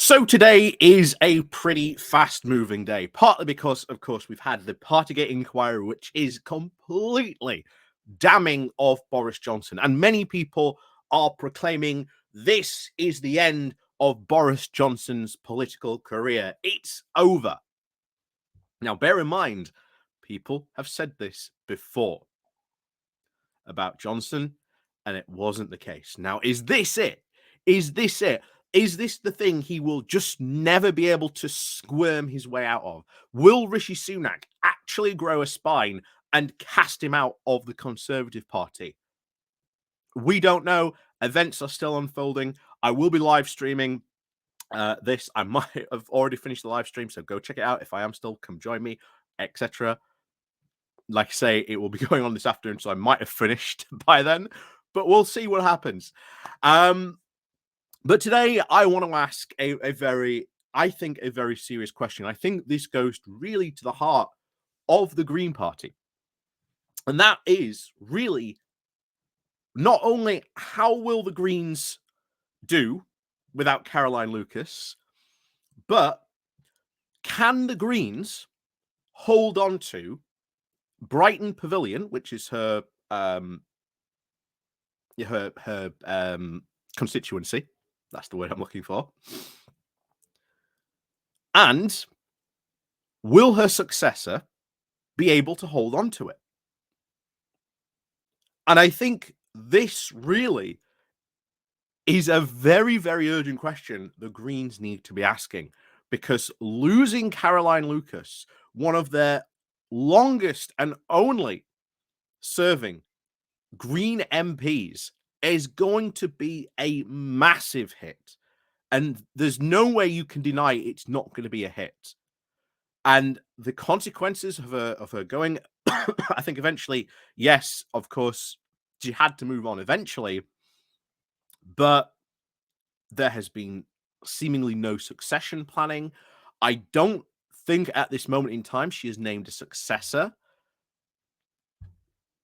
So today is a pretty fast-moving day, partly because, of course, we've had the Partygate inquiry, which is completely damning of Boris Johnson, and many people are proclaiming this is the end of Boris Johnson's political career. It's over. Now, bear in mind, people have said this before about Johnson, and it wasn't the case. Now, is this it? Is this it? Is this the thing he will just never be able to squirm his way out of? Will Rishi Sunak actually grow a spine and cast him out of the Conservative Party? We don't know. Events are still unfolding. I will be live streaming this. I might have already finished the live stream, so go check it out. If I am still, come join me, etc. Like I say, it will be going on this afternoon, so I might have finished by then, but we'll see what happens. But today I want to ask a very serious question. I think this goes really to the heart of the Green Party. And that is really not only how will the Greens do without Caroline Lucas, but can the Greens hold on to Brighton Pavilion, which is her constituency. That's the word I'm looking for. And will her successor be able to hold on to it? And I think this really is a very, very urgent question the Greens need to be asking, because losing Caroline Lucas, one of their longest and only serving Green MPs, is going to be a massive hit. And there's no way you can deny it's not going to be a hit. And the consequences of her going, I think eventually, yes, of course, she had to move on eventually, but there has been seemingly no succession planning. I don't think at this moment in time she has named a successor.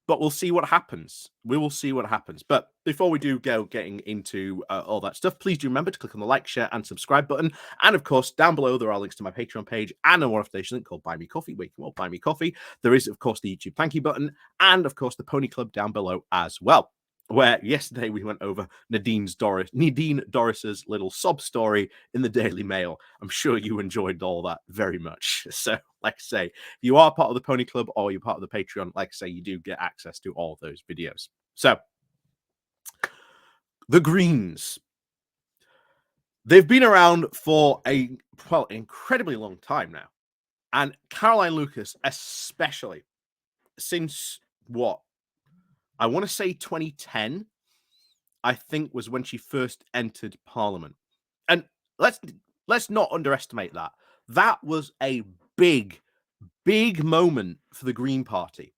But we'll see what happens. We will see what happens. But before we do go getting into all that stuff, please do remember to click on the like, share, and subscribe button. And of course, down below, there are links to my Patreon page and a one-off link called Buy Me Coffee, where you can all buy me coffee. There is, of course, the YouTube thank you button, and of course, the Pony Club down below as well, where yesterday we went over Nadine Dorris's little sob story in the Daily Mail. I'm sure you enjoyed all that very much. So, like I say, if you are part of the Pony Club or you're part of the Patreon, like I say, you do get access to all those videos. So, the Greens. They've been around for an incredibly long time now. And Caroline Lucas, especially, since what? I want to say 2010, I think, was when she first entered Parliament. And let's not underestimate that. That was a big moment for the Green Party,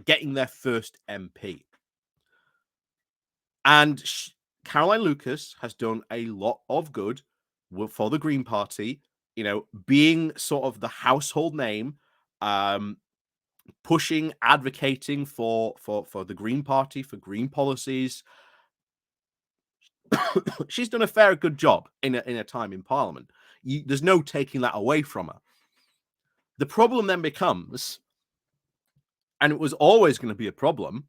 getting their first MP. And Caroline Lucas has done a lot of good for the Green Party, you know, being sort of the household name, pushing, advocating for the Green Party, for green policies. She's done a fair good job in a time in Parliament. There's no taking that away from her. The problem then becomes, and it was always going to be a problem,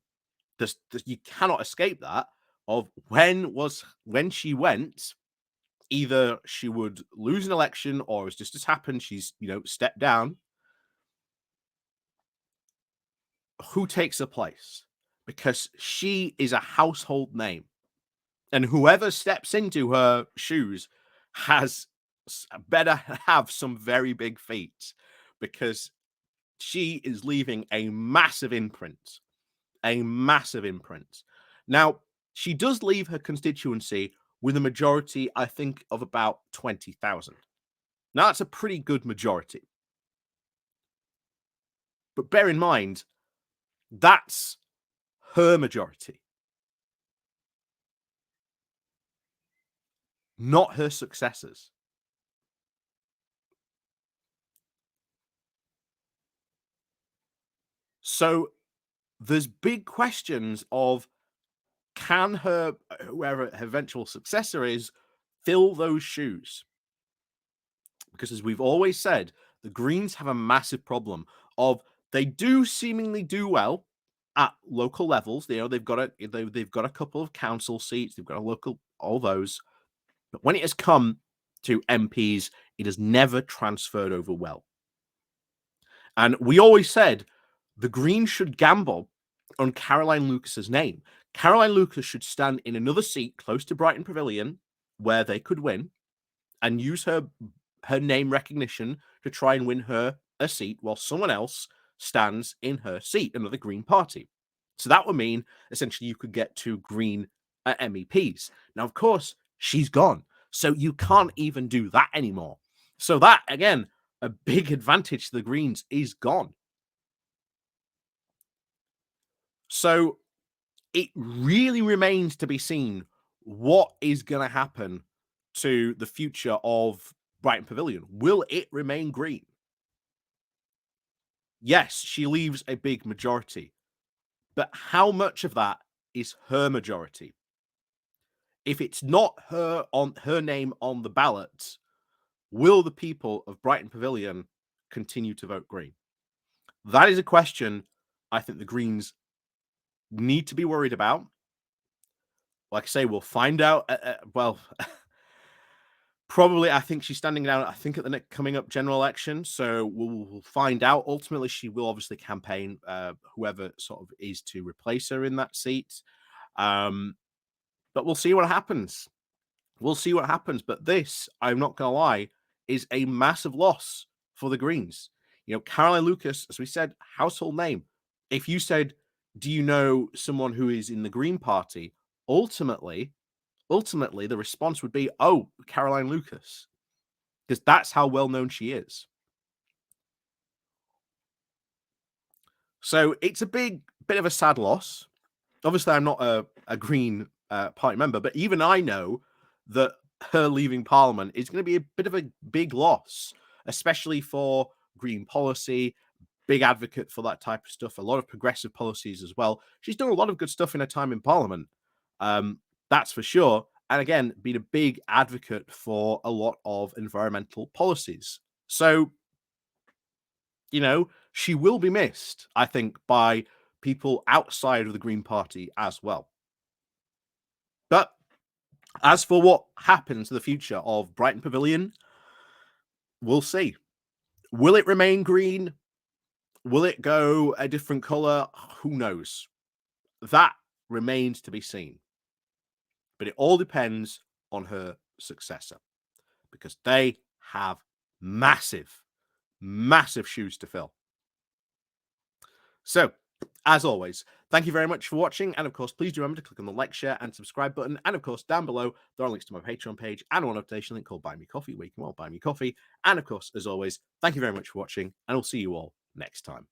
you cannot escape that, of when she went, either she would lose an election or as just as happened, she's, stepped down. Who takes her place? Because she is a household name. And whoever steps into her shoes has better have some very big feet, because she is leaving a massive imprint. A massive imprint. Now, she does leave her constituency with a majority, I think, of about 20,000. Now, that's a pretty good majority. But bear in mind, that's her majority, not her successors. So there's big questions of, can whoever her eventual successor is, fill those shoes? because as we've always said, the Greens have a massive problem of they do seemingly do well at local levels. They've got a couple of council seats, they've got a local all those, but when it has come to MPs, it has never transferred over well. And we always said the Greens should gamble on Caroline Lucas's name. Caroline Lucas should stand in another seat close to Brighton Pavilion where they could win and use her name recognition to try and win her a seat while someone else stands in her seat, another Green party. So that would mean essentially you could get 2 Green MEPs. Now, of course, she's gone. So you can't even do that anymore. So that, again, a big advantage to the Greens is gone. So it really remains to be seen what is going to happen to the future of Brighton Pavilion. Will it remain green? Yes, she leaves a big majority, but how much of that is her majority? If it's not her name on the ballot, will the people of Brighton Pavilion continue to vote green? That is a question I think the Greens need to be worried about. Like I say, we'll find out. Probably, I think she's standing down. I think at the next coming up general election, so we'll find out. Ultimately, she will obviously campaign whoever sort of is to replace her in that seat. But we'll see what happens. We'll see what happens. But this, I'm not going to lie, is a massive loss for the Greens. You know, Caroline Lucas, as we said, household name. If you said, "Do you know someone who is in the Green Party?" Ultimately, the response would be, "Oh, Caroline Lucas," because that's how well known she is. So it's a bit of a sad loss. Obviously, I'm not a Green Party member, but even I know that her leaving Parliament is going to be a bit of a big loss, especially for Green policy. Big advocate for that type of stuff. A lot of progressive policies as well. She's done a lot of good stuff in her time in Parliament. That's for sure. And again, been a big advocate for a lot of environmental policies. So, you know, she will be missed, I think, by people outside of the Green Party as well. But as for what happens to the future of Brighton Pavilion, we'll see. Will it remain green? Will it go a different color? Who knows? That remains to be seen. But it all depends on her successor because they have massive, massive shoes to fill. So, as always, thank you very much for watching. And of course, please do remember to click on the like, share, and subscribe button. And of course, down below, there are links to my Patreon page and one notification link called Buy Me Coffee, where you can all buy me coffee. And of course, as always, thank you very much for watching, and I'll see you all next time.